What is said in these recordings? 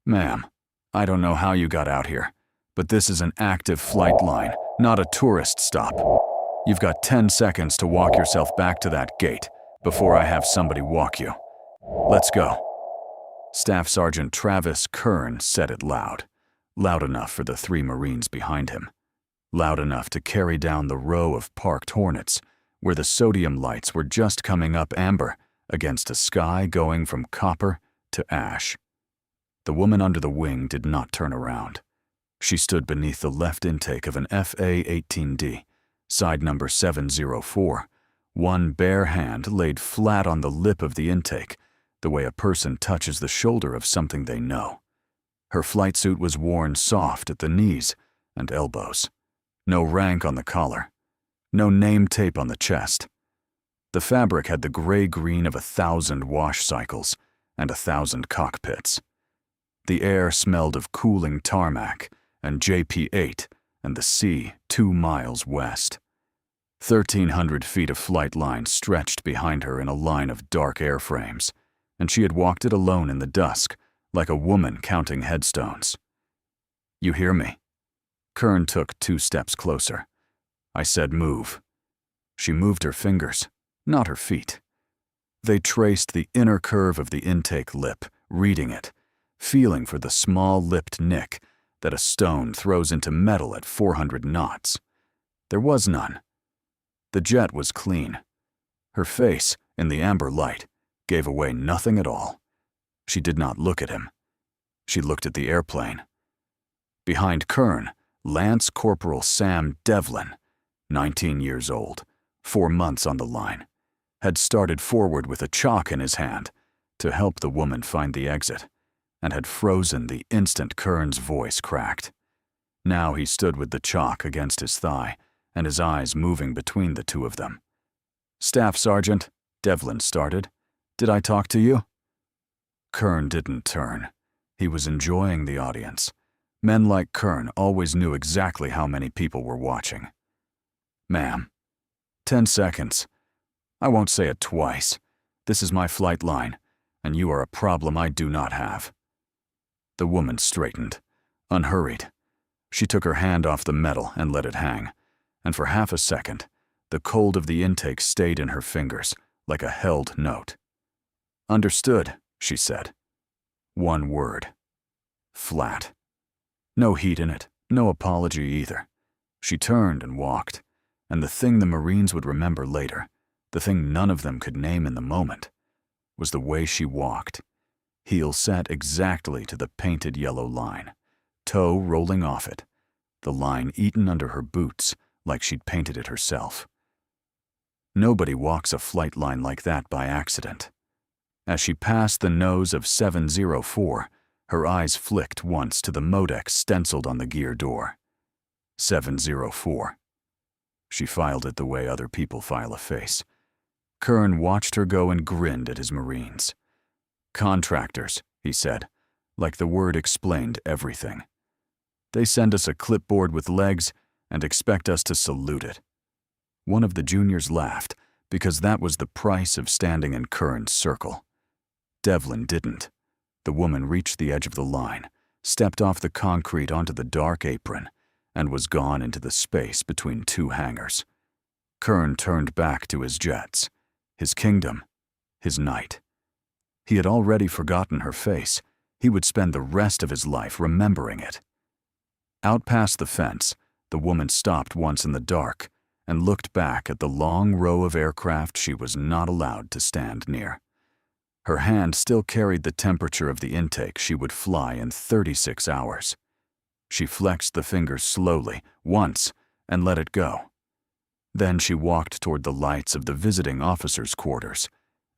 Ma'am, I don't know how you got out here, but this is an active flight line, not a tourist stop. You've got 10 seconds to walk yourself back to that gate before I have somebody walk you. Let's go. Staff Sergeant Travis Kern said it loud enough for the 3 Marines behind him, loud enough to carry down the row of parked Hornets where the sodium lights were just coming up amber against a sky going from copper to ash. The woman under the wing did not turn around. She stood beneath the left intake of an FA-18D, side number 704, one bare hand laid flat on the lip of the intake, the way a person touches the shoulder of something they know. Her flight suit was worn soft at the knees and elbows. No rank on the collar. No name tape on the chest. The fabric had the gray-green of 1,000 wash cycles and 1,000 cockpits. The air smelled of cooling tarmac and JP-8 and the sea 2 miles west. 1,300 feet of flight line stretched behind her in a line of dark airframes, and she had walked it alone in the dusk, like a woman counting headstones. You hear me? Kern took 2 steps closer. I said move. She moved her fingers, not her feet. They traced the inner curve of the intake lip, reading it, feeling for the small-lipped nick that a stone throws into metal at 400 knots. There was none. The jet was clean. Her face, in the amber light, gave away nothing at all. She did not look at him. She looked at the airplane. Behind Kern, Lance Corporal Sam Devlin, 19 years old, 4 months on the line, had started forward with a chalk in his hand to help the woman find the exit, and had frozen the instant Kern's voice cracked. Now he stood with the chalk against his thigh, and his eyes moving between the 2 of them. "Staff Sergeant," Devlin started, "did I talk to you?" Kern didn't turn. He was enjoying the audience. Men like Kern always knew exactly how many people were watching. "Ma'am, 10 seconds. I won't say it twice. This is my flight line, and you are a problem I do not have." The woman straightened, unhurried. She took her hand off the metal and let it hang, and for half a second, the cold of the intake stayed in her fingers like a held note. "Understood," she said. 1 word. Flat. No heat in it, no apology either. She turned and walked, and the thing the Marines would remember later, the thing none of them could name in the moment, was the way she walked. Heel set exactly to the painted yellow line, toe rolling off it, the line eaten under her boots like she'd painted it herself. Nobody walks a flight line like that by accident. As she passed the nose of 704, her eyes flicked once to the Modex stenciled on the gear door. 704. She filed it the way other people file a face. Kern watched her go and grinned at his Marines. "Contractors," he said, like the word explained everything. "They send us a clipboard with legs and expect us to salute it." One of the juniors laughed, because that was the price of standing in Kern's circle. Devlin didn't. The woman reached the edge of the line, stepped off the concrete onto the dark apron, and was gone into the space between 2 hangars. Kern turned back to his jets, his kingdom, his night. He had already forgotten her face. He would spend the rest of his life remembering it. Out past the fence, the woman stopped once in the dark and looked back at the long row of aircraft she was not allowed to stand near. Her hand still carried the temperature of the intake she would fly in 36 hours. She flexed the fingers slowly, once, and let it go. Then she walked toward the lights of the visiting officers' quarters,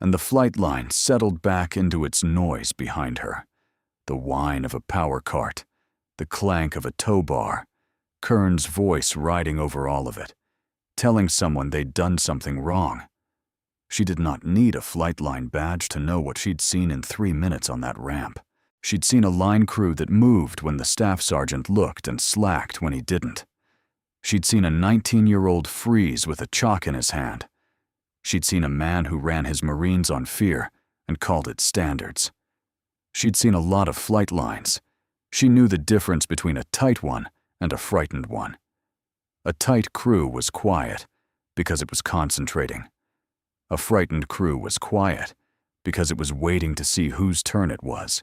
and the flight line settled back into its noise behind her. The whine of a power cart, the clank of a tow bar, Kern's voice riding over all of it, telling someone they'd done something wrong. She did not need a flight line badge to know what she'd seen in 3 minutes on that ramp. She'd seen a line crew that moved when the staff sergeant looked and slacked when he didn't. She'd seen a 19-year-old freeze with a chalk in his hand. She'd seen a man who ran his Marines on fear and called it standards. She'd seen a lot of flight lines. She knew the difference between a tight one and a frightened one. A tight crew was quiet because it was concentrating. A frightened crew was quiet because it was waiting to see whose turn it was.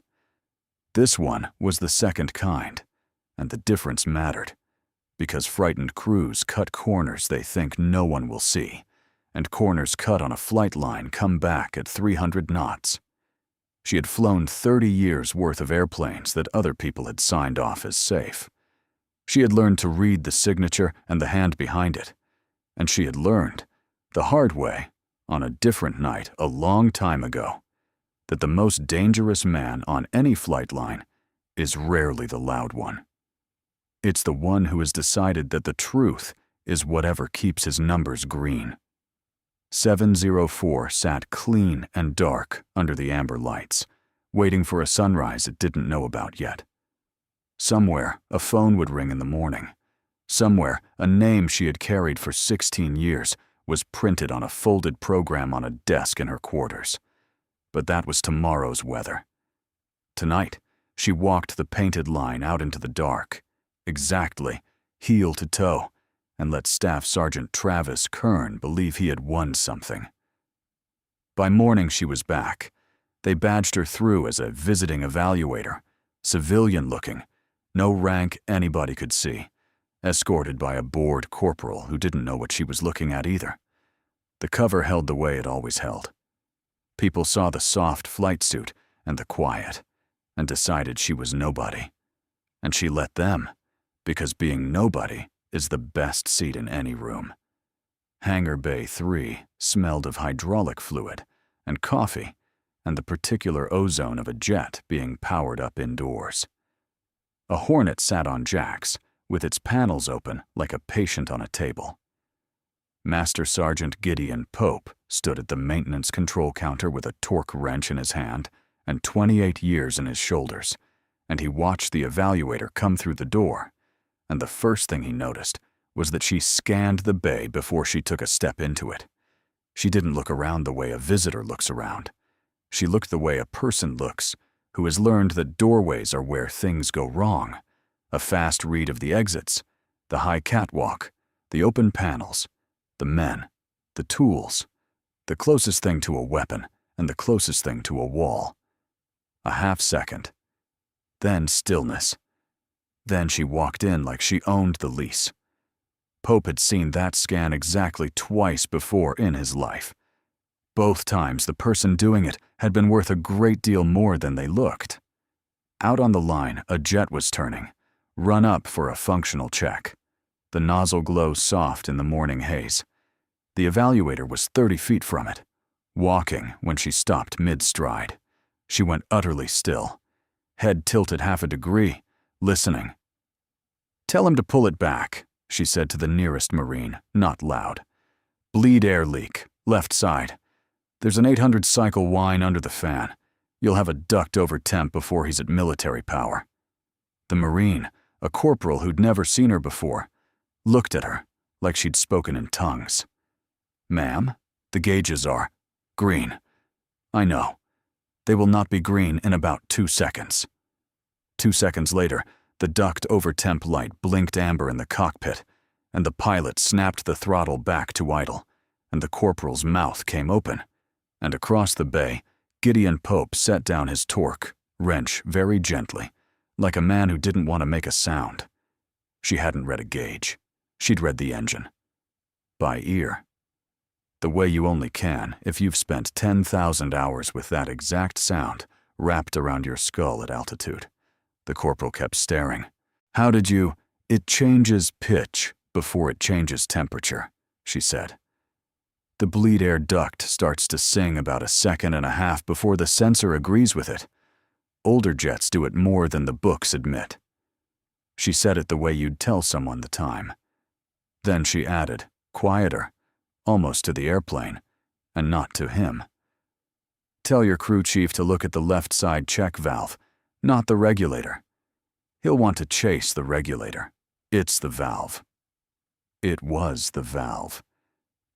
This one was the second kind, and the difference mattered, because frightened crews cut corners they think no one will see, and corners cut on a flight line come back at 300 knots. She had flown 30 years' worth of airplanes that other people had signed off as safe. She had learned to read the signature and the hand behind it, and she had learned, the hard way, on a different night a long time ago, that the most dangerous man on any flight line is rarely the loud one. It's the one who has decided that the truth is whatever keeps his numbers green. 704 sat clean and dark under the amber lights, waiting for a sunrise it didn't know about yet. Somewhere, a phone would ring in the morning. Somewhere, a name she had carried for 16 years was printed on a folded program on a desk in her quarters. But that was tomorrow's weather. Tonight, she walked the painted line out into the dark, exactly, heel to toe, and let Staff Sergeant Travis Kern believe he had won something. By morning she was back. They badged her through as a visiting evaluator, civilian-looking, no rank anybody could see, escorted by a bored corporal who didn't know what she was looking at either. The cover held the way it always held. People saw the soft flight suit and the quiet, and decided she was nobody. And she let them, because being nobody is the best seat in any room. Hangar Bay 3 smelled of hydraulic fluid and coffee and the particular ozone of a jet being powered up indoors. A Hornet sat on jacks, with its panels open like a patient on a table. Master Sergeant Gideon Pope stood at the maintenance control counter with a torque wrench in his hand and 28 years in his shoulders, and he watched the evaluator come through the door, and the first thing he noticed was that she scanned the bay before she took a step into it. She didn't look around the way a visitor looks around. She looked the way a person looks who has learned that doorways are where things go wrong. A fast read of the exits, the high catwalk, the open panels, the men, the tools, the closest thing to a weapon and the closest thing to a wall. A half second. Then stillness. Then she walked in like she owned the lease. Pope had seen that scan exactly twice before in his life. Both times the person doing it had been worth a great deal more than they looked. Out on the line, a jet was turning, run up for a functional check. The nozzle glows soft in the morning haze. The evaluator was 30 feet from it, walking when she stopped mid-stride. She went utterly still, head tilted half a degree, listening. "Tell him to pull it back," she said to the nearest Marine, not loud. "Bleed air leak, left side. There's an 800 cycle whine under the fan. You'll have a duct over temp before he's at military power." The Marine, a corporal who'd never seen her before, looked at her like she'd spoken in tongues. "Ma'am, the gauges are green." "I know. They will not be green in about 2 seconds." 2 seconds later, the duct over temp light blinked amber in the cockpit, and the pilot snapped the throttle back to idle, and the corporal's mouth came open, and across the bay, Gideon Pope set down his torque wrench very gently, like a man who didn't want to make a sound. She hadn't read a gauge. She'd read the engine. By ear. The way you only can if you've spent 10,000 hours with that exact sound wrapped around your skull at altitude. The corporal kept staring. "How did you—" "It changes pitch before it changes temperature," she said. "The bleed air duct starts to sing about a second and a half before the sensor agrees with it. Older jets do it more than the books admit." She said it the way you'd tell someone the time. Then she added, quieter, almost to the airplane, and not to him. "Tell your crew chief to look at the left side check valve, not the regulator. He'll want to chase the regulator. It's the valve." It was the valve.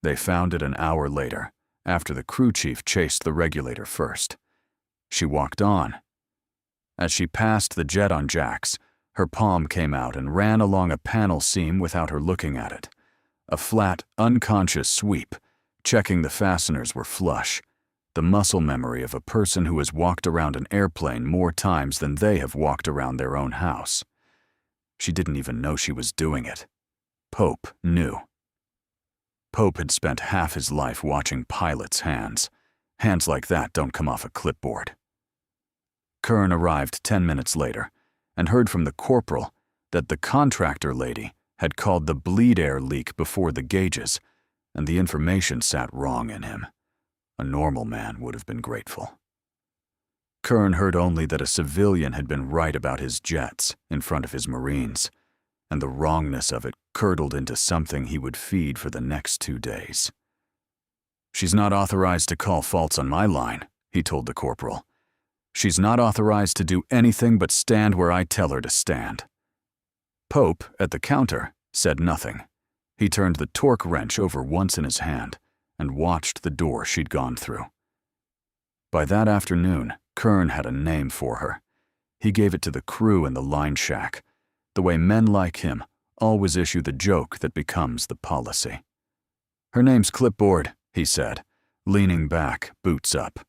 They found it an hour later, after the crew chief chased the regulator first. She walked on. As she passed the jet on jacks, her palm came out and ran along a panel seam without her looking at it. A flat, unconscious sweep, checking the fasteners were flush, the muscle memory of a person who has walked around an airplane more times than they have walked around their own house. She didn't even know she was doing it. Pope knew. Pope had spent half his life watching pilots' hands. Hands like that don't come off a clipboard. Kern arrived 10 minutes later and heard from the corporal that the contractor lady had called the bleed air leak before the gauges, and the information sat wrong in him. A normal man would have been grateful. Kern heard only that a civilian had been right about his jets in front of his Marines, and the wrongness of it curdled into something he would feed for the next 2 days. "She's not authorized to call faults on my line," he told the corporal. "She's not authorized to do anything but stand where I tell her to stand." Pope, at the counter, said nothing. He turned the torque wrench over once in his hand and watched the door she'd gone through. By that afternoon, Kern had a name for her. He gave it to the crew in the line shack, the way men like him always issue the joke that becomes the policy. "Her name's Clipboard," he said, leaning back, boots up.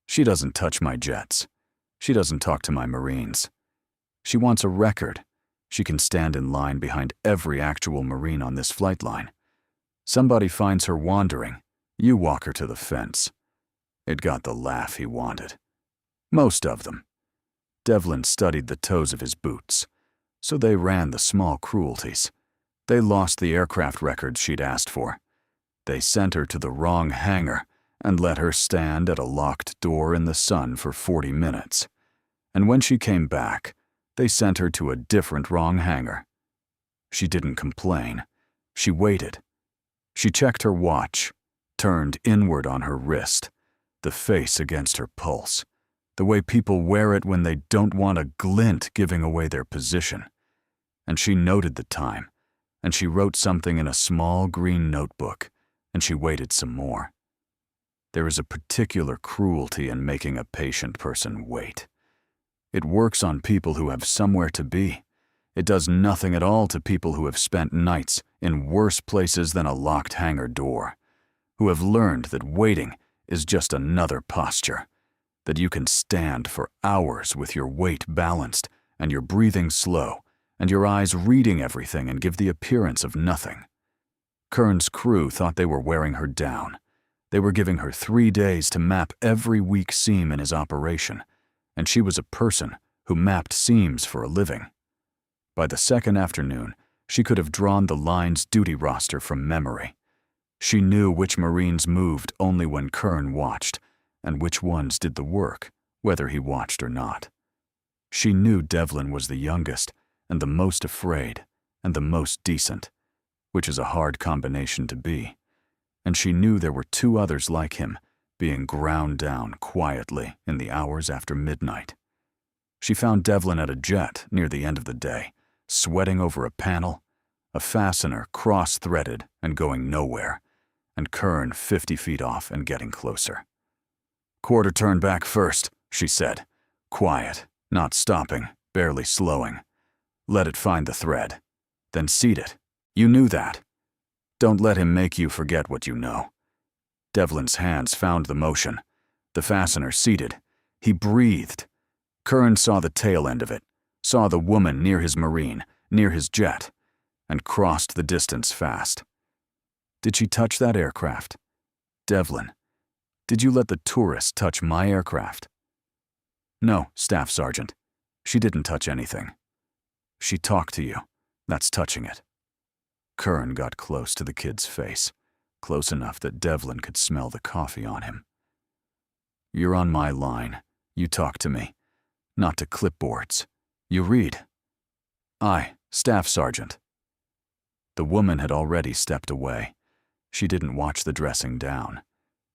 "She doesn't touch my jets. She doesn't talk to my Marines. She wants a record. She can stand in line behind every actual Marine on this flight line. Somebody finds her wandering, you walk her to the fence." It got the laugh he wanted. Most of them. Devlin studied the toes of his boots, so they ran the small cruelties. They lost the aircraft records she'd asked for. They sent her to the wrong hangar and let her stand at a locked door in the sun for 40 minutes. And when she came back, they sent her to a different wrong hangar. She didn't complain. She waited. She checked her watch, turned inward on her wrist, the face against her pulse, the way people wear it when they don't want a glint giving away their position. And she noted the time, and she wrote something in a small green notebook, and she waited some more. There is a particular cruelty in making a patient person wait. It works on people who have somewhere to be. It does nothing at all to people who have spent nights in worse places than a locked hangar door, who have learned that waiting is just another posture, that you can stand for hours with your weight balanced and your breathing slow and your eyes reading everything and give the appearance of nothing. Kern's crew thought they were wearing her down. They were giving her 3 days to map every weak seam in his operation, and she was a person who mapped seams for a living. By the second afternoon, she could have drawn the line's duty roster from memory. She knew which Marines moved only when Kern watched, and which ones did the work, whether he watched or not. She knew Devlin was the youngest, and the most afraid, and the most decent, which is a hard combination to be. And she knew there were 2 others like him, being ground down quietly in the hours after midnight. She found Devlin at a jet near the end of the day, sweating over a panel, a fastener cross-threaded and going nowhere, and Kern 50 feet off and getting closer. "Quarter turn back first," she said. "Quiet, not stopping, barely slowing. Let it find the thread. Then seat it. You knew that. Don't let him make you forget what you know." Devlin's hands found the motion. The fastener seated. He breathed. Kern saw the tail end of it, saw the woman near his Marine, near his jet, and crossed the distance fast. Did she touch that aircraft? Devlin, did you let the tourist touch my aircraft? No, Staff Sergeant. She didn't touch anything. She talked to you. That's touching it. Kern got close to the kid's face, close enough that Devlin could smell the coffee on him. "You're on my line. You talk to me. Not to clipboards. You read." "Aye, Staff Sergeant." The woman had already stepped away. She didn't watch the dressing down.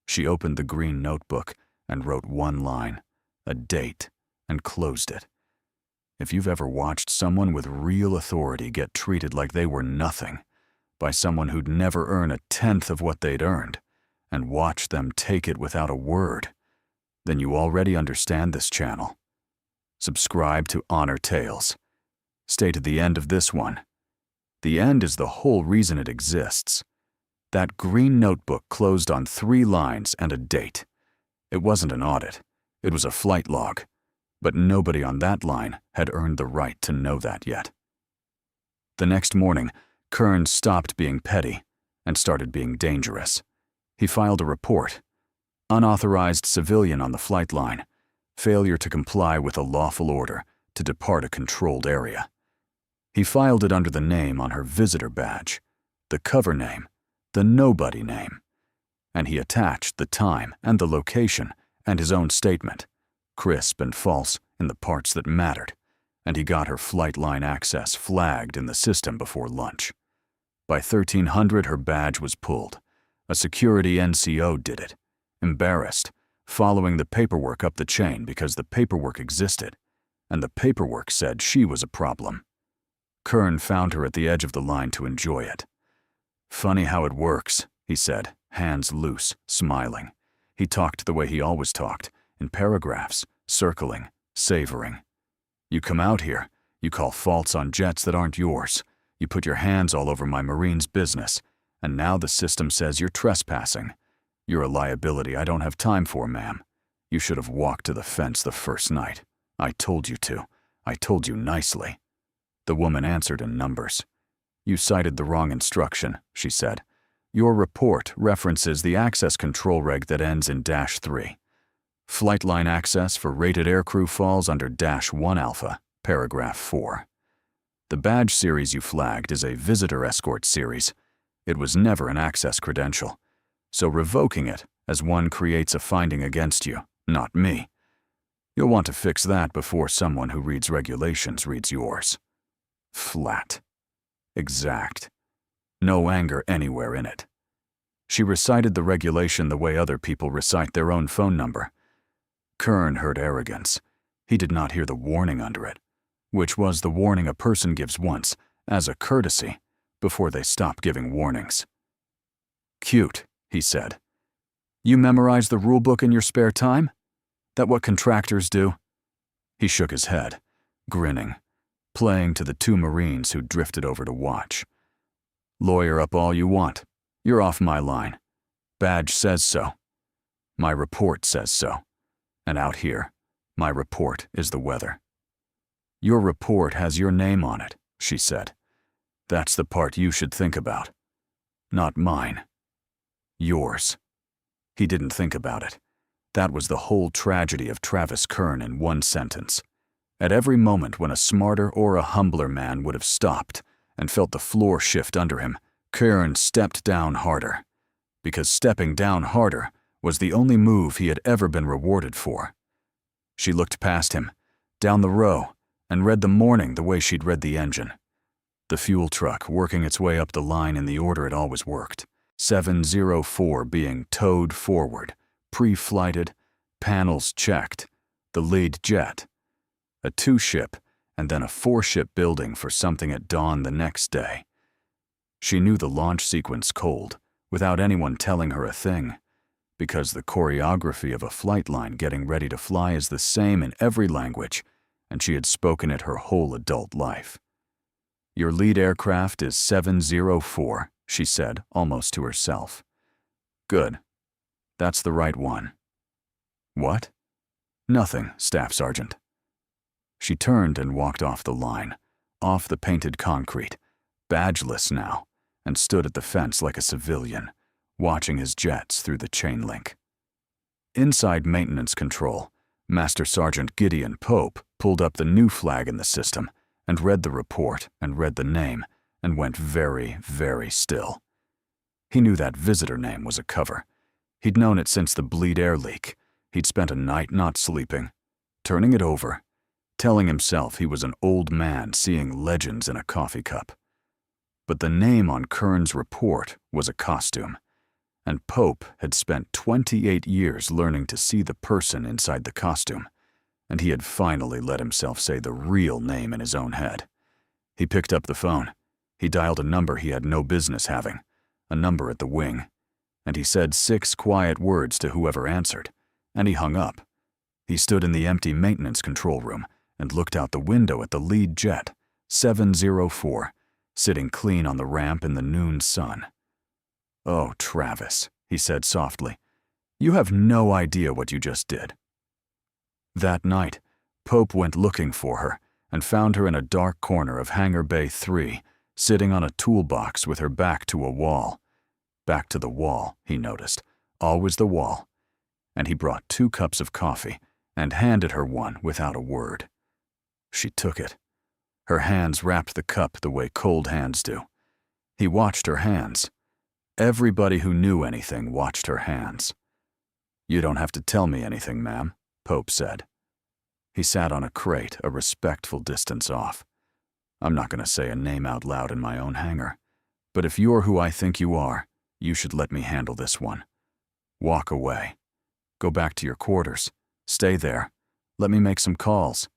She opened the green notebook and wrote 1 line, a date, and closed it. If you've ever watched someone with real authority get treated like they were nothing, by someone who'd never earn 1/10 of what they'd earned, and watched them take it without a word, then you already understand this channel. Subscribe to Honor Tales. Stay to the end of this one. The end is the whole reason it exists. That green notebook closed on 3 lines and a date. It wasn't an audit. It was a flight log. But nobody on that line had earned the right to know that yet. The next morning, Kern stopped being petty and started being dangerous. He filed a report. Unauthorized civilian on the flight line. Failure to comply with a lawful order to depart a controlled area. He filed it under the name on her visitor badge, the cover name, the nobody name. And he attached the time and the location and his own statement, crisp and false in the parts that mattered, and he got her flight line access flagged in the system before lunch. By 1300, her badge was pulled. A security NCO did it, embarrassed, following the paperwork up the chain because the paperwork existed, and the paperwork said she was a problem. Kern found her at the edge of the line to enjoy it. "Funny how it works," he said, hands loose, smiling. He talked the way he always talked, in paragraphs, circling, savoring. "You come out here, you call faults on jets that aren't yours. You put your hands all over my Marine's business, and now the system says you're trespassing. You're a liability I don't have time for, ma'am. You should have walked to the fence the first night. I told you to. I told you nicely." The woman answered in numbers. "You cited the wrong instruction," she said. "Your report references the access control reg that ends in -3. Flight line access for rated aircrew falls under -1 alpha, paragraph 4. The badge series you flagged is a visitor escort series. It was never an access credential. So revoking it as one creates a finding against you, not me. You'll want to fix that before someone who reads regulations reads yours." Flat. Exact. No anger anywhere in it. She recited the regulation the way other people recite their own phone number. Kern heard arrogance. He did not hear the warning under it, which was the warning a person gives once, as a courtesy, before they stop giving warnings. "Cute," he said. "You memorize the rulebook in your spare time? That what contractors do?" He shook his head, grinning, playing to the 2 Marines who drifted over to watch. "Lawyer up all you want. You're off my line. Badge says so. My report says so. And out here, my report is the weather." "Your report has your name on it," she said. "That's the part you should think about. Not mine. Yours." He didn't think about it. That was the whole tragedy of Travis Kern in one sentence. At every moment when a smarter or a humbler man would have stopped and felt the floor shift under him, Kern stepped down harder. Because stepping down harder was the only move he had ever been rewarded for. She looked past him, down the row, and read the morning the way she'd read the engine. The fuel truck working its way up the line in the order it always worked. 704 being towed forward, pre-flighted, panels checked, the lead jet. A 2-ship, and then a 4-ship building for something at dawn the next day. She knew the launch sequence cold, without anyone telling her a thing, because the choreography of a flight line getting ready to fly is the same in every language, and she had spoken it her whole adult life. "Your lead aircraft is 704, she said, almost to herself. "Good. That's the right one." "What?" "Nothing, Staff Sergeant." She turned and walked off the line, off the painted concrete, badgeless now, and stood at the fence like a civilian, watching his jets through the chain link. Inside maintenance control, Master Sergeant Gideon Pope pulled up the new flag in the system and read the report and read the name and went very, very still. He knew that visitor name was a cover. He'd known it since the bleed air leak. He'd spent a night not sleeping, turning it over, telling himself he was an old man seeing legends in a coffee cup. But the name on Kern's report was a costume, and Pope had spent 28 years learning to see the person inside the costume, and he had finally let himself say the real name in his own head. He picked up the phone. He dialed a number he had no business having, a number at the wing, and he said 6 quiet words to whoever answered, and he hung up. He stood in the empty maintenance control room and looked out the window at the lead jet, 704, sitting clean on the ramp in the noon sun. "Oh, Travis," he said softly, "you have no idea what you just did." That night, Pope went looking for her and found her in a dark corner of Hangar Bay 3, sitting on a toolbox with her back to a wall. Back to the wall, he noticed, always the wall. And he brought 2 cups of coffee and handed her one without a word. She took it. Her hands wrapped the cup the way cold hands do. He watched her hands. Everybody who knew anything watched her hands. "You don't have to tell me anything, ma'am," Pope said. He sat on a crate a respectful distance off. "I'm not going to say a name out loud in my own hangar, but if you're who I think you are, you should let me handle this one. Walk away. Go back to your quarters. Stay there. Let me make some calls.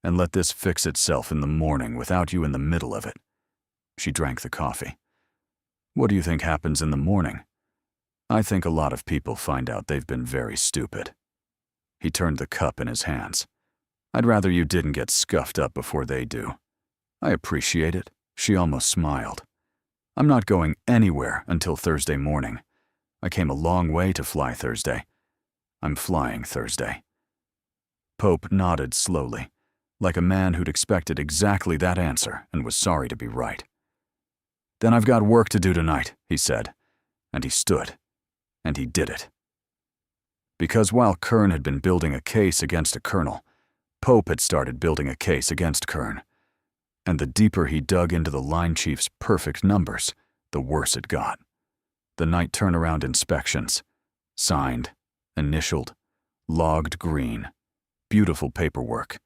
And let this fix itself in the morning without you in the middle of it." She drank the coffee. "What do you think happens in the morning?" "I think a lot of people find out they've been very stupid." He turned the cup in his hands. "I'd rather you didn't get scuffed up before they do." "I appreciate it." She almost smiled. "I'm not going anywhere until Thursday morning. I came a long way to fly Thursday. I'm flying Thursday." Pope nodded slowly, like a man who'd expected exactly that answer and was sorry to be right. "Then I've got work to do tonight," he said, and he stood, and he did it. Because while Kern had been building a case against a colonel, Pope had started building a case against Kern. And the deeper he dug into the line chief's perfect numbers, the worse it got. The night turnaround inspections. Signed, initialed, logged green. Beautiful paperwork.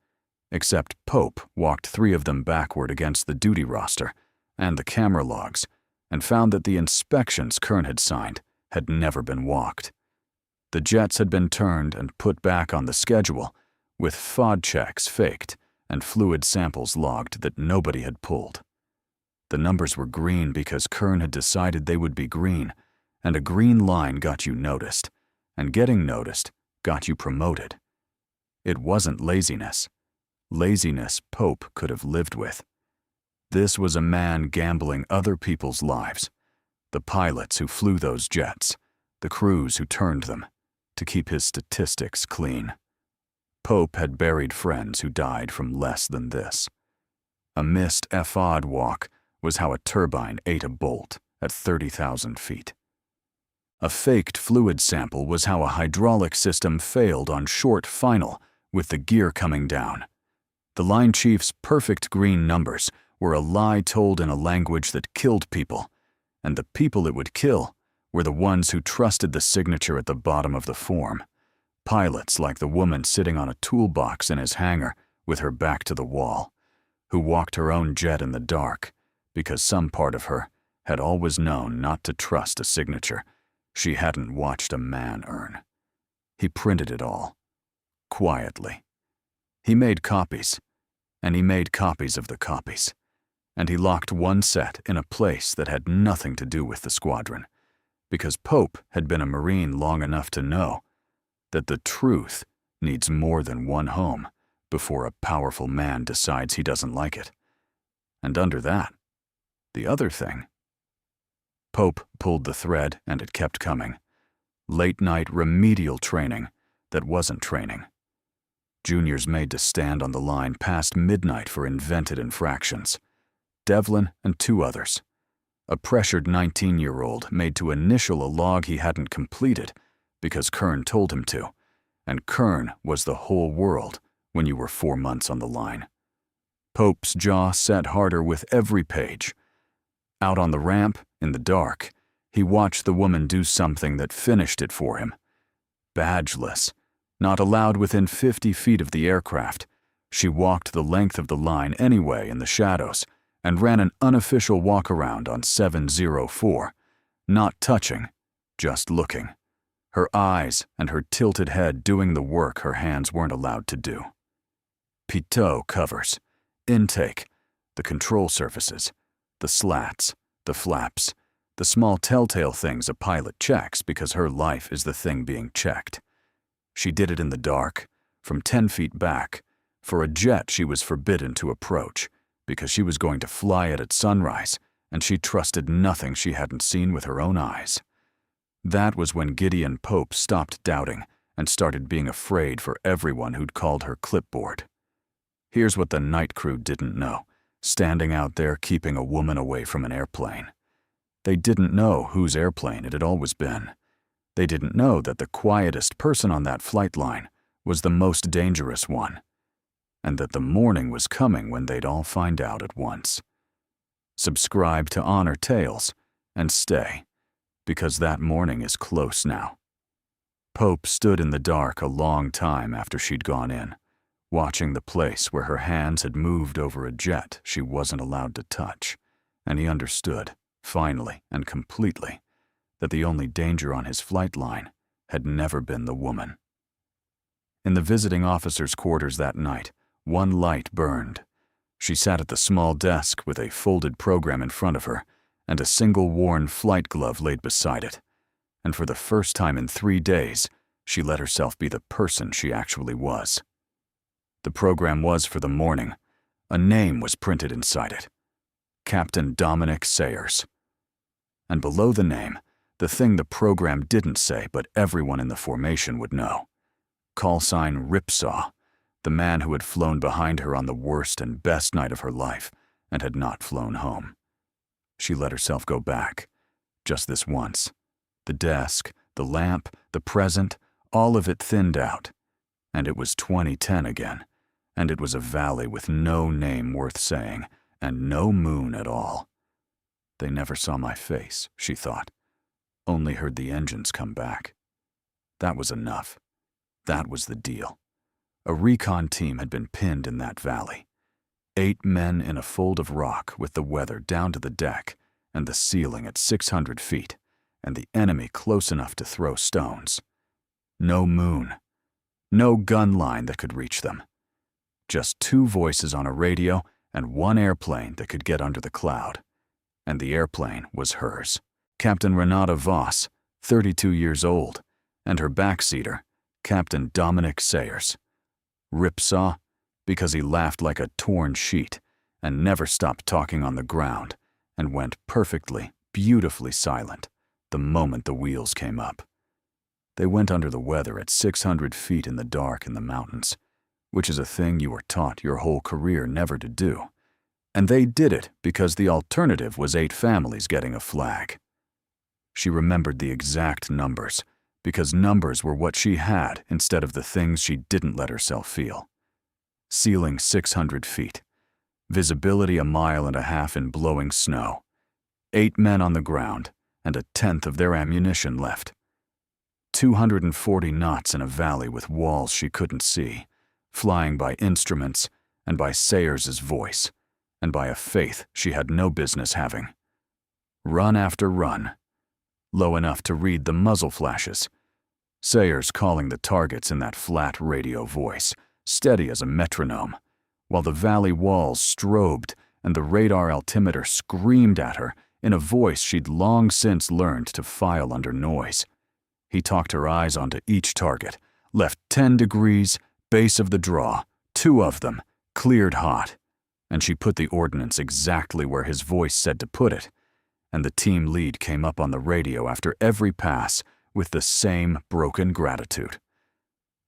Except Pope walked 3 of them backward against the duty roster and the camera logs and found that the inspections Kern had signed had never been walked. The jets had been turned and put back on the schedule, with FOD checks faked and fluid samples logged that nobody had pulled. The numbers were green because Kern had decided they would be green, and a green line got you noticed, and getting noticed got you promoted. It wasn't laziness. Laziness Pope could have lived with. This was a man gambling other people's lives, the pilots who flew those jets, the crews who turned them, to keep his statistics clean. Pope had buried friends who died from less than this. A missed FOD walk was how a turbine ate a bolt at 30,000 feet. A faked fluid sample was how a hydraulic system failed on short final with the gear coming down. The line chief's perfect green numbers were a lie told in a language that killed people, and the people it would kill were the ones who trusted the signature at the bottom of the form. Pilots like the woman sitting on a toolbox in his hangar with her back to the wall, who walked her own jet in the dark because some part of her had always known not to trust a signature she hadn't watched a man earn. He printed it all, quietly. He made copies, and he made copies of the copies, and he locked one set in a place that had nothing to do with the squadron, because Pope had been a Marine long enough to know that the truth needs more than one home before a powerful man decides he doesn't like it. And under that, the other thing. Pope pulled the thread and it kept coming. Late-night remedial training that wasn't training. Juniors made to stand on the line past midnight for invented infractions. Devlin and 2 others. A pressured 19-year-old made to initial a log he hadn't completed because Kern told him to, and Kern was the whole world when you were 4 months on the line. Pope's jaw set harder with every page. Out on the ramp, in the dark, he watched the woman do something that finished it for him. Badgeless, not allowed within 50 feet of the aircraft, she walked the length of the line anyway in the shadows and ran an unofficial walk-around on 704, not touching, just looking. Her eyes and her tilted head doing the work her hands weren't allowed to do. Pitot covers, intake, the control surfaces, the slats, the flaps, the small telltale things a pilot checks because her life is the thing being checked. She did it in the dark, from 10 feet back, For a jet she was forbidden to approach, because she was going to fly it at sunrise, and she trusted nothing she hadn't seen with her own eyes. That was when Gideon Pope stopped doubting and started being afraid for everyone who'd called her clipboard. Here's what the night crew didn't know, standing out there keeping a woman away from an airplane. They didn't know whose airplane it had always been. They didn't know that the quietest person on that flight line was the most dangerous one, and that the morning was coming when they'd all find out at once. Subscribe to Honor Tales and stay, because that morning is close now. Pope stood in the dark a long time after she'd gone in, watching the place where her hands had moved over a jet she wasn't allowed to touch, and he understood, finally and completely, that the only danger on his flight line had never been the woman. In the visiting officer's quarters that night, one light burned. She sat at the small desk with a folded program in front of her and a single worn flight glove laid beside it. And for the first time in 3 days, she let herself be the person she actually was. The program was for the morning. A name was printed inside it: Captain Dominic Sayers. And below the name, the thing the program didn't say but everyone in the formation would know: call sign Ripsaw, the man who had flown behind her on the worst and best night of her life and had not flown home. She let herself go back, just this once. The desk, the lamp, the present, all of it thinned out. And it was 2010 again, and it was a valley with no name worth saying, and no moon at all. They never saw my face, she thought, only heard the engines come back. That was enough. That was the deal. A recon team had been pinned in that valley. 8 men in a fold of rock with the weather down to the deck and the ceiling at 600 feet, and the enemy close enough to throw stones. No moon. No gun line that could reach them. Just 2 voices on a radio and 1 airplane that could get under the cloud. And the airplane was hers. Captain Renata Voss, 32 years old, and her backseater, Captain Dominic Sayers. Ripsaw, because he laughed like a torn sheet and never stopped talking on the ground and went perfectly, beautifully silent the moment the wheels came up. They went under the weather at 600 feet in the dark in the mountains, which is a thing you were taught your whole career never to do. And they did it because the alternative was 8 families getting a flag. She remembered the exact numbers, because numbers were what she had instead of the things she didn't let herself feel. Ceiling 600 feet. Visibility 1.5 miles in blowing snow. 8 men on the ground, and 1/10 of their ammunition left. 240 knots in a valley with walls she couldn't see, flying by instruments and by Sayers's voice, and by a faith she had no business having. Run after run. Low enough to read the muzzle flashes. Sayers calling the targets in that flat radio voice, steady as a metronome, while the valley walls strobed and the radar altimeter screamed at her in a voice she'd long since learned to file under noise. He talked her eyes onto each target, left 10 degrees, base of the draw, 2 of them, cleared hot, and she put the ordnance exactly where his voice said to put it, and the team lead came up on the radio after every pass with the same broken gratitude.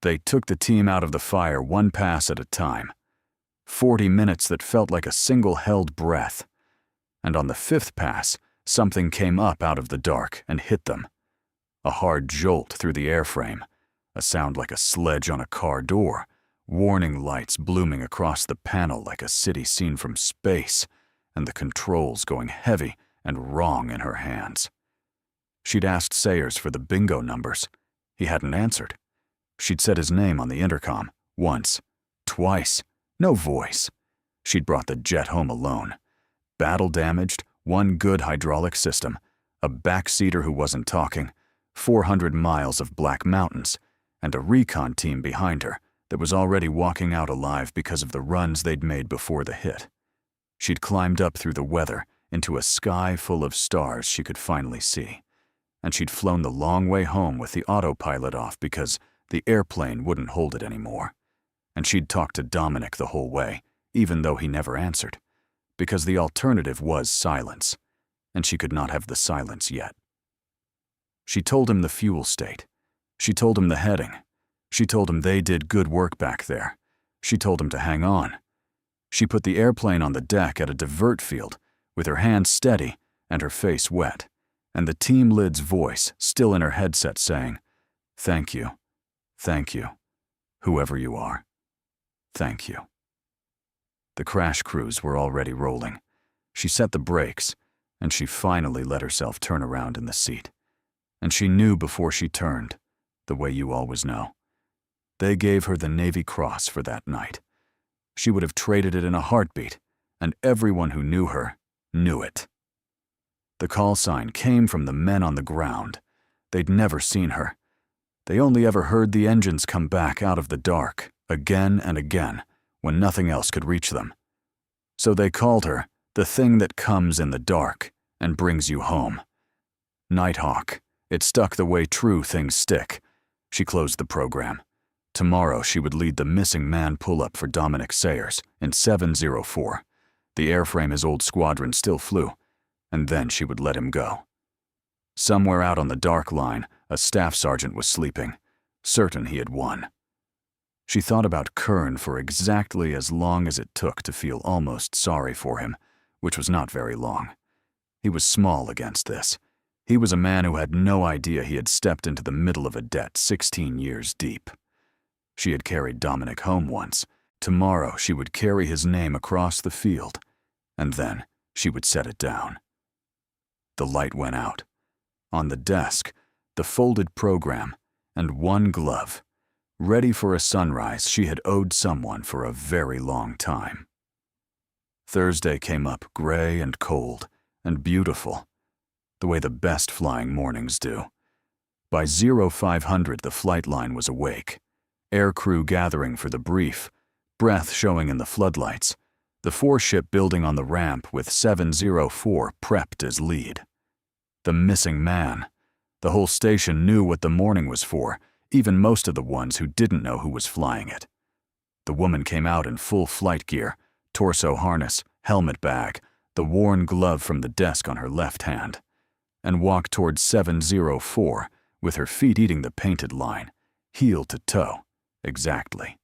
They took the team out of the fire 1 pass at a time. 40 minutes that felt like a single held breath. And on the 5th pass, something came up out of the dark and hit them. A hard jolt through the airframe, a sound like a sledge on a car door, warning lights blooming across the panel like a city seen from space, and the controls going heavy and wrong in her hands. She'd asked Sayers for the bingo numbers. He hadn't answered. She'd said his name on the intercom, once, twice, no voice. She'd brought the jet home alone. Battle-damaged, 1 good hydraulic system, a backseater who wasn't talking, 400 miles of black mountains, and a recon team behind her that was already walking out alive because of the runs they'd made before the hit. She'd climbed up through the weather into a sky full of stars she could finally see, and she'd flown the long way home with the autopilot off because the airplane wouldn't hold it anymore. and she'd talked to Dominic the whole way, even though he never answered, because the alternative was silence, and she could not have the silence yet. She told him the fuel state. She told him the heading. She told him they did good work back there. She told him to hang on. She put the airplane on the deck at a divert field, with her hands steady and her face wet, and the team lead's voice still in her headset saying, "Thank you, whoever you are, thank you." The crash crews were already rolling. She set the brakes, and she finally let herself turn around in the seat. And she knew before she turned, the way you always know. They gave her the Navy Cross for that night. She would have traded it in a heartbeat, and everyone who knew her knew it. The call sign came from the men on the ground. They'd never seen her. They only ever heard the engines come back out of the dark, again and again, when nothing else could reach them. So they called her the thing that comes in the dark and brings you home. NIGHTHAWK. It stuck the way true things stick. She closed the program. Tomorrow she would lead the missing man pull-up for Dominic Sayers in 704. The airframe his old squadron still flew, and then she would let him go. Somewhere out on the dark line, a staff sergeant was sleeping, certain he had won. She thought about Kern for exactly as long as it took to feel almost sorry for him, which was not very long. He was small against this. He was a man who had no idea he had stepped into the middle of a debt 16 years deep. She had carried Dominic home once. Tomorrow she would carry his name across the field, and then she would set it down. The light went out. On the desk, the folded program, and one glove, ready for a sunrise she had owed someone for a very long time. Thursday came up gray and cold and beautiful, the way the best flying mornings do. By 0500 the flight line was awake, aircrew gathering for the brief, breath showing in the floodlights, the four-ship building on the ramp with 704 prepped as lead. The missing man. The whole station knew what the morning was for, even most of the ones who didn't know who was flying it. The woman came out in full flight gear, torso harness, helmet bag, the worn glove from the desk on her left hand, and walked towards 704 with her feet eating the painted line, heel to toe, exactly.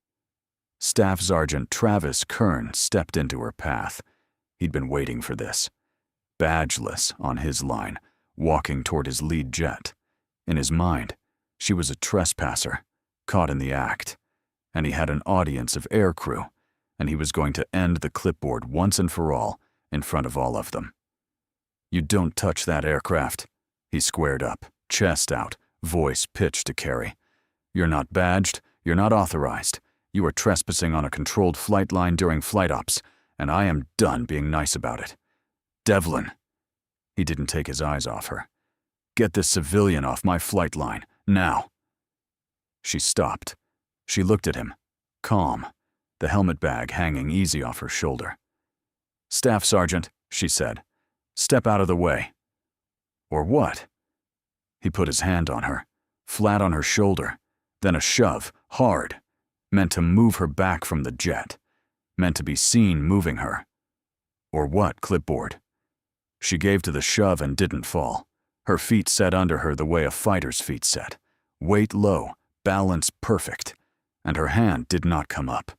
Staff Sergeant Travis Kern stepped into her path. He'd been waiting for this. Badgeless on his line, walking toward his lead jet. In his mind, she was a trespasser, caught in the act, and he had an audience of aircrew, and he was going to end the clipboard once and for all in front of all of them. "You don't touch that aircraft." He squared up, chest out, voice pitched to Carrie. "You're not badged, you're not authorized. You are trespassing on a controlled flight line during flight ops, and I am done being nice about it. Devlin." He didn't take his eyes off her. "Get this civilian off my flight line, now." She stopped. She looked at him, calm, the helmet bag hanging easy off her shoulder. "Staff Sergeant," she said, "step out of the way." "Or what?" He put his hand on her, flat on her shoulder, then a shove, hard, meant to move her back from the jet, meant to be seen moving her. "Or what, clipboard?" She gave to the shove and didn't fall. Her feet set under her the way a fighter's feet set. Weight low, balance perfect, and her hand did not come up.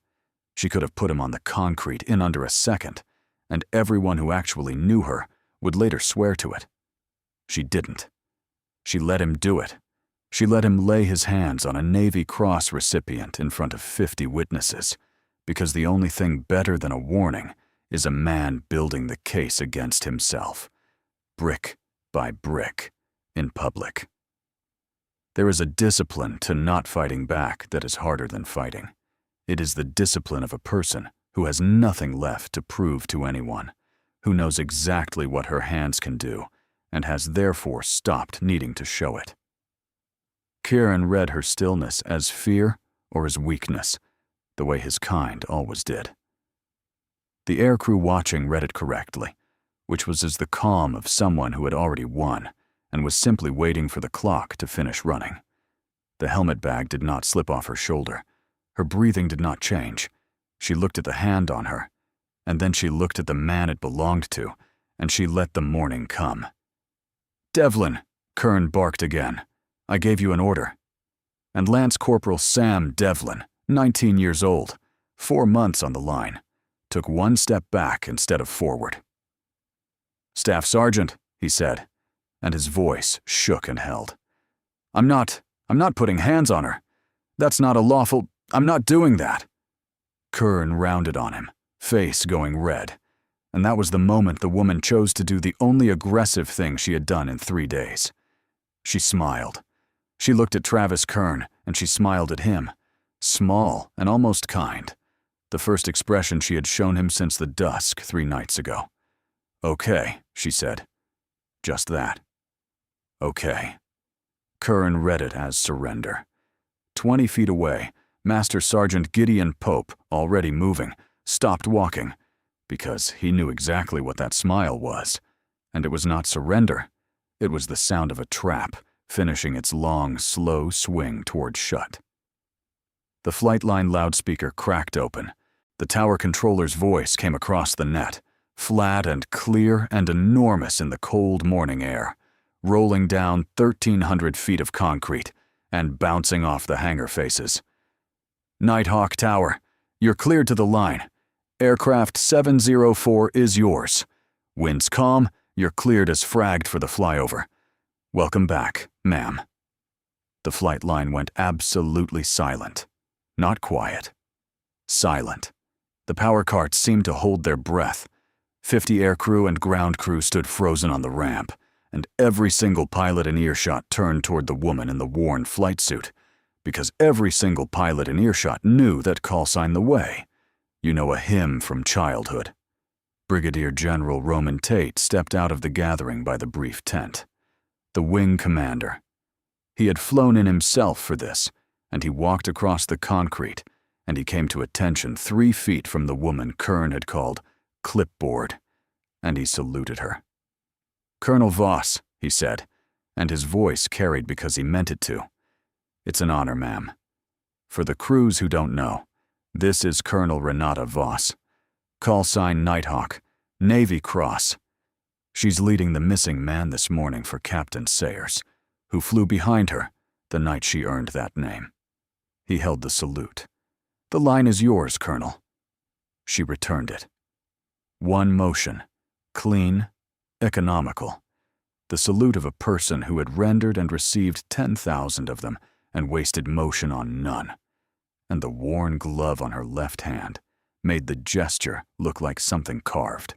She could have put him on the concrete in under a second, and everyone who actually knew her would later swear to it. She didn't. She let him do it. She let him lay his hands on a Navy Cross recipient in front of 50 witnesses, because the only thing better than a warning is a man building the case against himself, brick by brick, in public. There is a discipline to not fighting back that is harder than fighting. It is the discipline of a person who has nothing left to prove to anyone, who knows exactly what her hands can do, and has therefore stopped needing to show it. Kieran read her stillness as fear or as weakness, the way his kind always did. The aircrew watching read it correctly, which was as the calm of someone who had already won and was simply waiting for the clock to finish running. The helmet bag did not slip off her shoulder. Her breathing did not change. She looked at the hand on her, and then she looked at the man it belonged to, and she let the morning come. "Devlin," Kern barked again. "I gave you an order." And Lance Corporal Sam Devlin, 19 years old, 4 months on the line, took one step back instead of forward. "Staff Sergeant," he said, and his voice shook and held. I'm not putting hands on her. That's not a lawful, I'm not doing that." Kern rounded on him, face going red, and that was the moment the woman chose to do the only aggressive thing she had done in 3 days. She smiled. She looked at Travis Kern, and she smiled at him, small and almost kind, the first expression she had shown him since the Dusk 3 nights ago. "Okay," she said. Just that. "Okay." Kern read it as surrender. 20 feet away, Master Sergeant Gideon Pope, already moving, stopped walking, because he knew exactly what that smile was. And it was not surrender. It was the sound of a trap, finishing its long, slow swing toward shut. The flight line loudspeaker cracked open. The tower controller's voice came across the net, flat and clear and enormous in the cold morning air, rolling down 1,300 feet of concrete and bouncing off the hangar faces. "NIGHTHAWK Tower, you're cleared to the line. Aircraft 704 is yours. Winds calm, you're cleared as fragged for the flyover. Welcome back, ma'am." The flight line went absolutely silent. Not quiet. Silent. The power carts seemed to hold their breath. 50 aircrew and ground crew stood frozen on the ramp, and every single pilot in earshot turned toward the woman in the worn flight suit, because every single pilot in earshot knew that call sign the way. You know, a hymn from childhood. Brigadier General Roman Tate stepped out of the gathering by the brief tent. The wing commander. He had flown in himself for this, and he walked across the concrete, and he came to attention 3 feet from the woman Kern had called clipboard, and he saluted her. "Colonel Voss," he said, and his voice carried because he meant it to. "It's an honor, ma'am. For the crews who don't know, this is Colonel Renata Voss. Call sign Nighthawk, Navy Cross. She's leading the missing man this morning for Captain Sayers, who flew behind her the night she earned that name." He held the salute. "The line is yours, Colonel." She returned it. One motion, clean, economical. The salute of a person who had rendered and received 10,000 of them and wasted motion on none. And the worn glove on her left hand made the gesture look like something carved.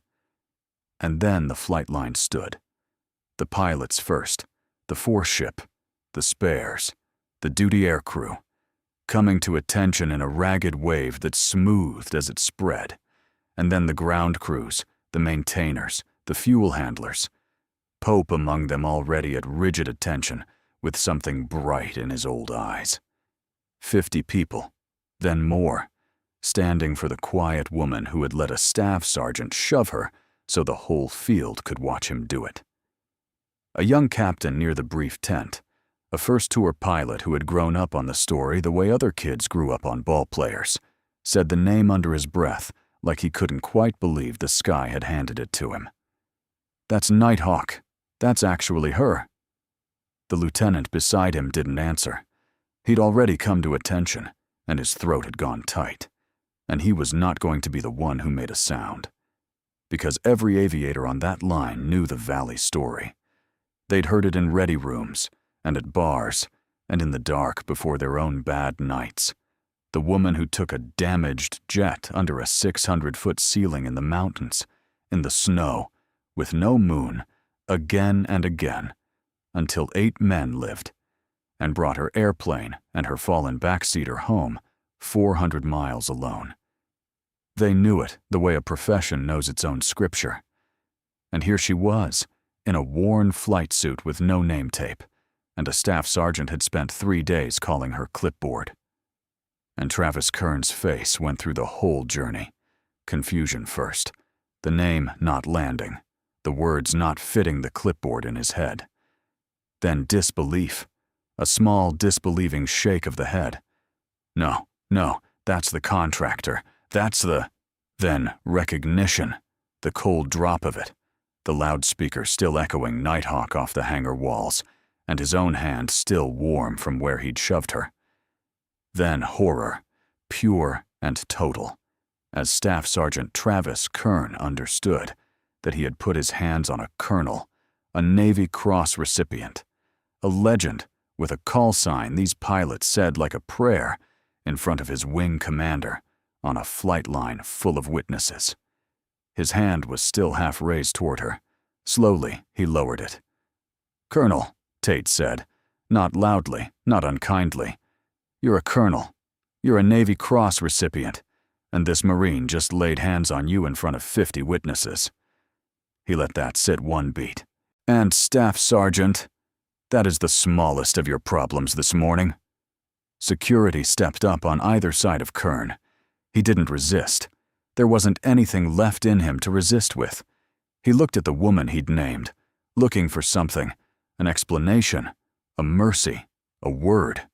And then the flight line stood. The pilots first, the foreship, the spares, the duty air crew, coming to attention in a ragged wave that smoothed as it spread, and then the ground crews, the maintainers, the fuel handlers. Pope among them already at rigid attention, with something bright in his old eyes. 50 people, then more, standing for the quiet woman who had let a staff sergeant shove her so the whole field could watch him do it. A young captain near the brief tent, a first-tour pilot who had grown up on the story the way other kids grew up on ball players, said the name under his breath like he couldn't quite believe the sky had handed it to him. "That's Nighthawk. That's actually her." The lieutenant beside him didn't answer. He'd already come to attention, and his throat had gone tight, and he was not going to be the one who made a sound. Because every aviator on that line knew the Valley story. They'd heard it in ready rooms, and at bars, and in the dark before their own bad nights. The woman who took a damaged jet under a 600-foot ceiling in the mountains, in the snow, with no moon, again and again, until 8 men lived, and brought her airplane and her fallen backseater home 400 miles alone. They knew it the way a profession knows its own scripture. And here she was, in a worn flight suit with no name tape, and a staff sergeant had spent 3 days calling her clipboard. And Travis Kern's face went through the whole journey. Confusion first, the name not landing, the words not fitting the clipboard in his head. Then disbelief, a small disbelieving shake of the head. No, That's the contractor. That's the... Then recognition. The cold drop of it. The loudspeaker still echoing NIGHTHAWK off the hangar walls, and his own hand still warm from where he'd shoved her. Then horror, pure and total, as Staff Sergeant Travis Kern understood that he had put his hands on a colonel, a Navy Cross recipient, a legend with a call sign these pilots said like a prayer in front of his wing commander on a flight line full of witnesses. His hand was still half raised toward her. Slowly, he lowered it. "Colonel," Tate said, not loudly, not unkindly. "You're a colonel. You're a Navy Cross recipient, and this Marine just laid hands on you in front of 50 witnesses." He let that sit one beat. "And Staff Sergeant, that is the smallest of your problems this morning." Security stepped up on either side of Kern. He didn't resist. There wasn't anything left in him to resist with. He looked at the woman he'd named, looking for something, an explanation, a mercy, a word.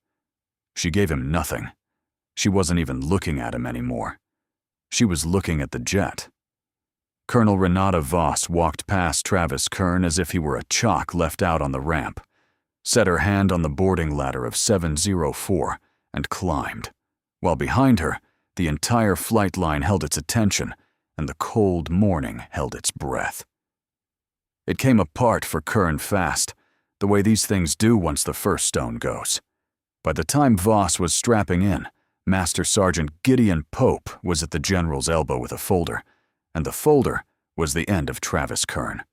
She gave him nothing. She wasn't even looking at him anymore. She was looking at the jet. Colonel Renata Voss walked past Travis Kern as if he were a chalk left out on the ramp, set her hand on the boarding ladder of 704 and climbed, while behind her, the entire flight line held its attention and the cold morning held its breath. It came apart for Kern fast, the way these things do once the first stone goes. By the time Voss was strapping in, Master Sergeant Gideon Pope was at the general's elbow with a folder, and the folder was the end of Travis Kern.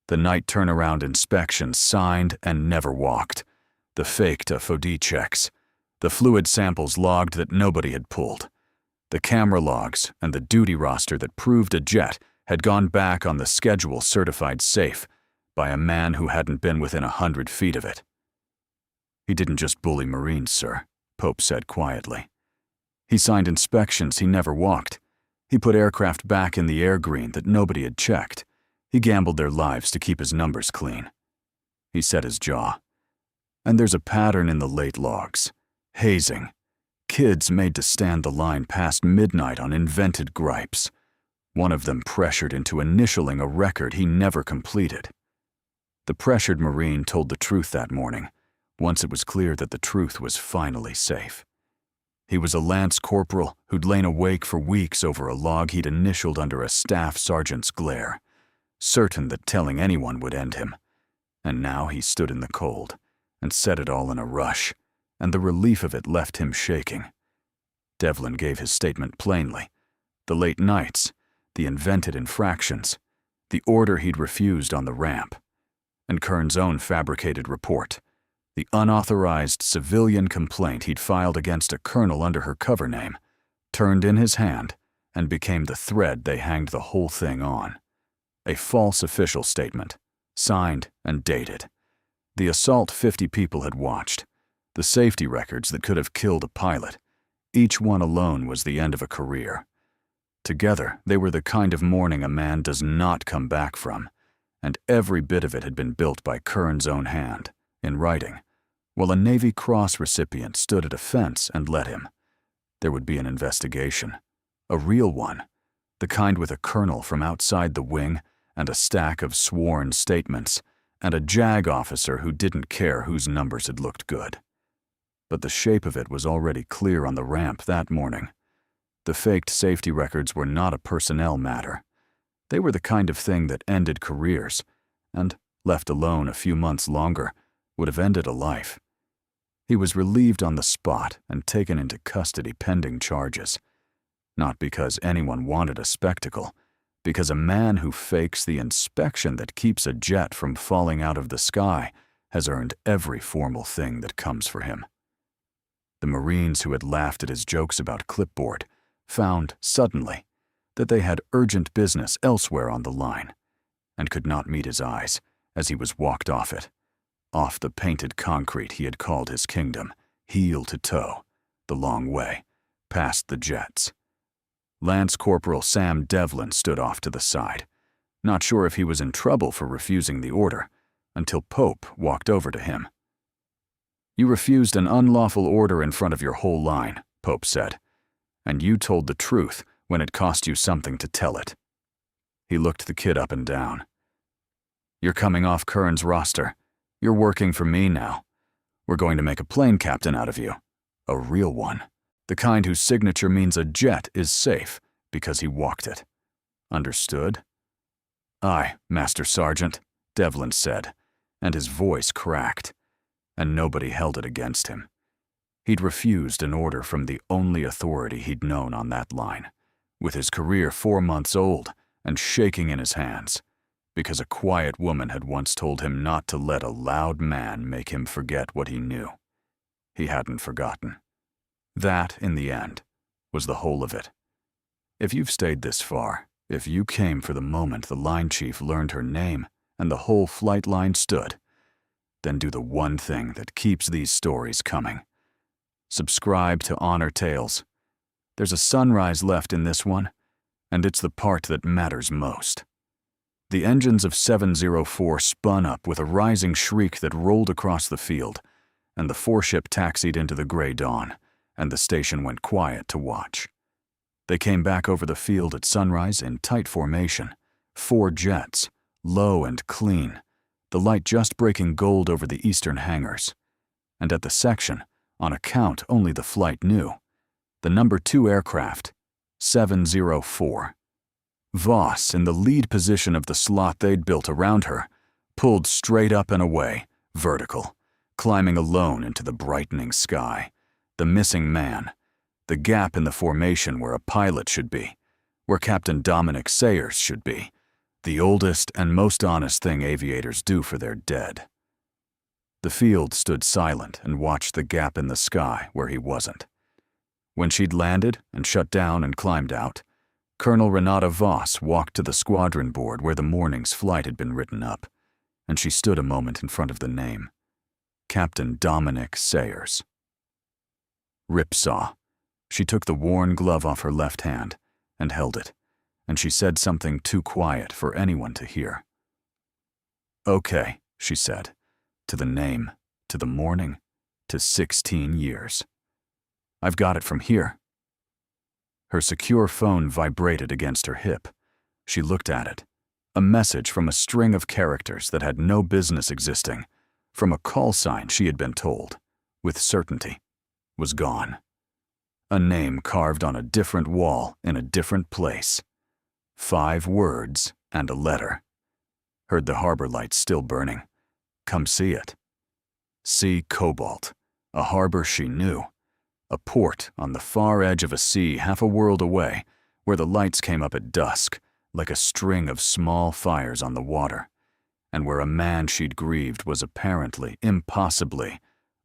The night turnaround inspections signed and never walked, the faked FOD checks, the fluid samples logged that nobody had pulled, the camera logs and the duty roster that proved a jet had gone back on the schedule certified safe by a man who hadn't been within 100 feet of it. "He didn't just bully Marines, sir," Pope said quietly. "He signed inspections he never walked. He put aircraft back in the air green that nobody had checked. He gambled their lives to keep his numbers clean." He set his jaw. "And there's a pattern in the late logs. Hazing. Kids made to stand the line past midnight on invented gripes. One of them pressured into initialing a record he never completed." The pressured Marine told the truth that morning, once it was clear that the truth was finally safe. He was a lance corporal who'd lain awake for weeks over a log he'd initialed under a staff sergeant's glare, certain that telling anyone would end him. And now he stood in the cold and said it all in a rush, and the relief of it left him shaking. Devlin gave his statement plainly. The late nights, the invented infractions, the order he'd refused on the ramp, and Kern's own fabricated report, the unauthorized civilian complaint he'd filed against a colonel under her cover name, turned in his hand and became the thread they hanged the whole thing on. A false official statement, signed and dated. The assault 50 people had watched, the safety records that could have killed a pilot. Each one alone was the end of a career. Together, they were the kind of morning a man does not come back from, and every bit of it had been built by Kern's own hand, in writing, while a Navy Cross recipient stood at a fence and let him. There would be an investigation, a real one, the kind with a colonel from outside the wing and a stack of sworn statements, and a JAG officer who didn't care whose numbers had looked good. But the shape of it was already clear on the ramp that morning. The faked safety records were not a personnel matter. They were the kind of thing that ended careers, and, left alone a few months longer, would have ended a life. He was relieved on the spot and taken into custody pending charges. Not because anyone wanted a spectacle, because a man who fakes the inspection that keeps a jet from falling out of the sky has earned every formal thing that comes for him. The Marines who had laughed at his jokes about clipboard found, suddenly, that they had urgent business elsewhere on the line, and could not meet his eyes as he was walked off it, off the painted concrete he had called his kingdom, heel to toe, the long way, past the jets. Lance Corporal Sam Devlin stood off to the side, not sure if he was in trouble for refusing the order, until Pope walked over to him. "You refused an unlawful order in front of your whole line," Pope said. and you told the truth when it cost you something to tell it." He looked the kid up and down. "You're coming off Curran's roster. You're working for me now. We're going to make a plane captain out of you. A real one. The kind whose signature means a jet is safe because he walked it. Understood?" "Aye, Master Sergeant," Devlin said, and his voice cracked, and nobody held it against him. He'd refused an order from the only authority he'd known on that line, with his career 4 months old and shaking in his hands, because a quiet woman had once told him not to let a loud man make him forget what he knew. He hadn't forgotten. That, in the end, was the whole of it. If you've stayed this far, if you came for the moment the line chief learned her name and the whole flight line stood, then do the one thing that keeps these stories coming. Subscribe to Honor Tales. There's a sunrise left in this one, and it's the part that matters most. The engines of 704 spun up with a rising shriek that rolled across the field, and the 4-ship taxied into the gray dawn, and the station went quiet to watch. They came back over the field at sunrise in tight formation, 4 jets, low and clean, the light just breaking gold over the eastern hangars. And at the section, on a count only the flight knew, the number 2 aircraft, 704. Voss, in the lead position of the slot they'd built around her, pulled straight up and away, vertical, climbing alone into the brightening sky. The missing man, the gap in the formation where a pilot should be, where Captain Dominic Sayers should be, the oldest and most honest thing aviators do for their dead. The field stood silent and watched the gap in the sky where he wasn't. When she'd landed and shut down and climbed out, Colonel Renata Voss walked to the squadron board where the morning's flight had been written up, and she stood a moment in front of the name. Captain Dominic Sayers. Ripsaw. She took the worn glove off her left hand and held it, and she said something too quiet for anyone to hear. "Okay," she said, "to the name, to the morning, to 16 years. I've got it from here." Her secure phone vibrated against her hip. She looked at it. A message from a string of characters that had no business existing, from a call sign she had been told, with certainty, was gone. A name carved on a different wall in a different place. 5 words and a letter. Heard the harbor lights still burning. Come see it. See Cobalt, a harbor she knew. A port on the far edge of a sea half a world away, where the lights came up at dusk, like a string of small fires on the water, and where a man she'd grieved was apparently, impossibly,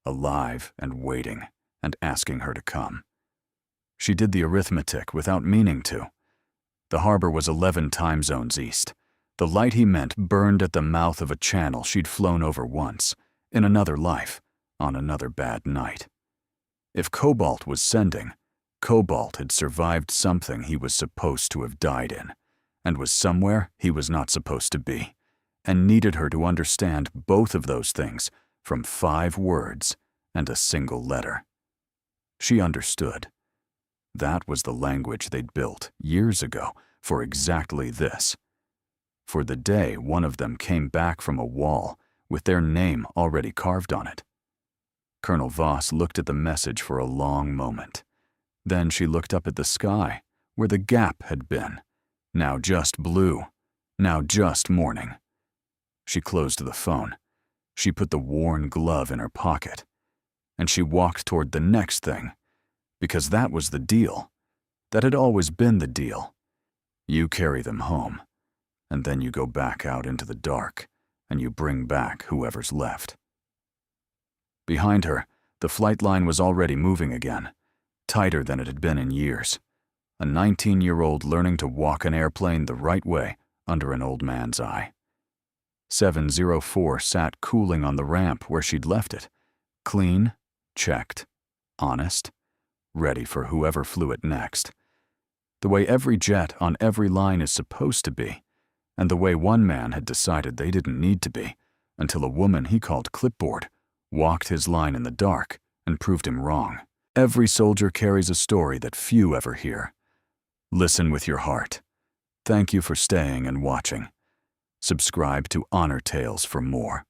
alive and waiting, and asking her to come. She did the arithmetic without meaning to. The harbor was 11 time zones east. The light he meant burned at the mouth of a channel she'd flown over once, in another life, on another bad night. If Cobalt was sending, Cobalt had survived something he was supposed to have died in, and was somewhere he was not supposed to be, and needed her to understand both of those things from 5 words and a single letter. She understood. That was the language they'd built years ago for exactly this. For the day one of them came back from a wall with their name already carved on it. Colonel Voss looked at the message for a long moment. Then she looked up at the sky, where the gap had been, now just blue, now just morning. She closed the phone. She put the worn glove in her pocket. And she walked toward the next thing, because that was the deal. That had always been the deal. You carry them home, and then you go back out into the dark, and you bring back whoever's left. Behind her, the flight line was already moving again, tighter than it had been in years. A 19-year-old learning to walk an airplane the right way under an old man's eye. 704 sat cooling on the ramp where she'd left it. Clean, checked, honest, ready for whoever flew it next. The way every jet on every line is supposed to be, and the way one man had decided they didn't need to be, until a woman he called Clipboard walked his line in the dark and proved him wrong. Every soldier carries a story that few ever hear. Listen with your heart. Thank you for staying and watching. Subscribe to Honor Tales for more.